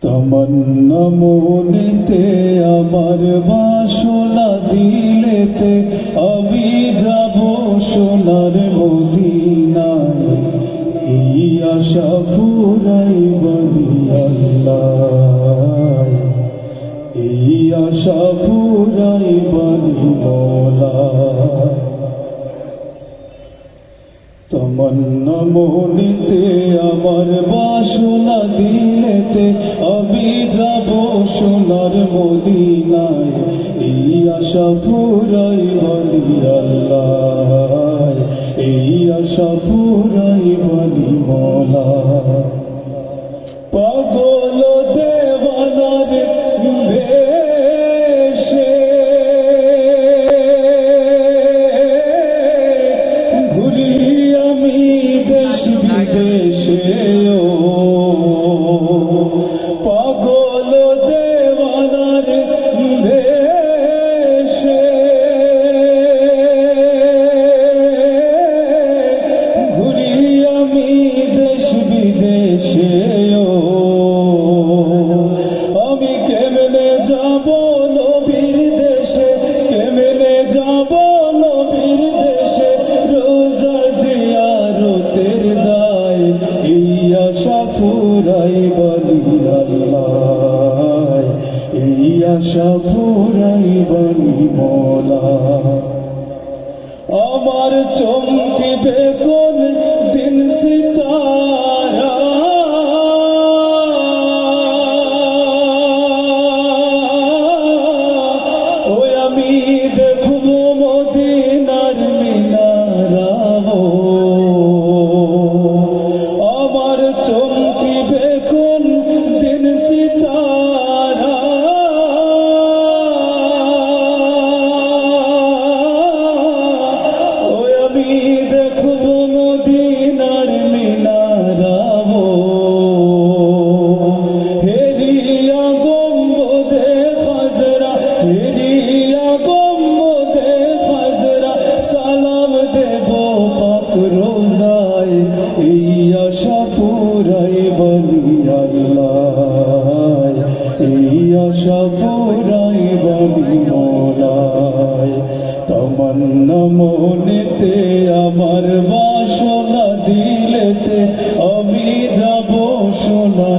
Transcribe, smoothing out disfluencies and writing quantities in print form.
তমন্না মনেতে আমার বাসনা দিলেতে আমি যাব সোনার মদিনায়। এই আশা পুরাইবনি আল্লাহ, এই আশা পুরাইবনি মওলা। তমন্না মনেতে আমার বাসনা দিলেতে আমি যাব সোনার মদিনায়। এই আশা পুরাইবনি আল্লাহ, এই আশা পুরাইবনি মওলা। পাগল দেওয়ানার বেশে ঘুরি আমি দেশ বিদেশে, পাগল দেওয়ানার বেশে ঘুরি আমি দেশ বিদেশে। আমি কেমনে যাব নবীর দেশে, কেমনে যাব নবীর দেশে, রোজা জিয়ারতের দায়। এই আশা পুরাইবনি আল্লাহ, এই আশা পুরাইবনি মওলা। আমার চমকিবে কোন দিন সিতারা, ওই আমি দেখব মদিনার মিনারা। আমার চমকিবে কোন দিন সিতারা, ওই আমি দেখব মদিনার মিনারা। হেরিয়া গম্বুদে খাজরা, হেরিয়া গম্বুদে খাজরা, সালাম দেব পাক রোজায়। এই আশা পুরাইবনি আল্লাহ, এই আশা পুরাইবনি মওলা। তমন্না মনেতে আমার বাসনা দিলেতে আমি যাব সোনার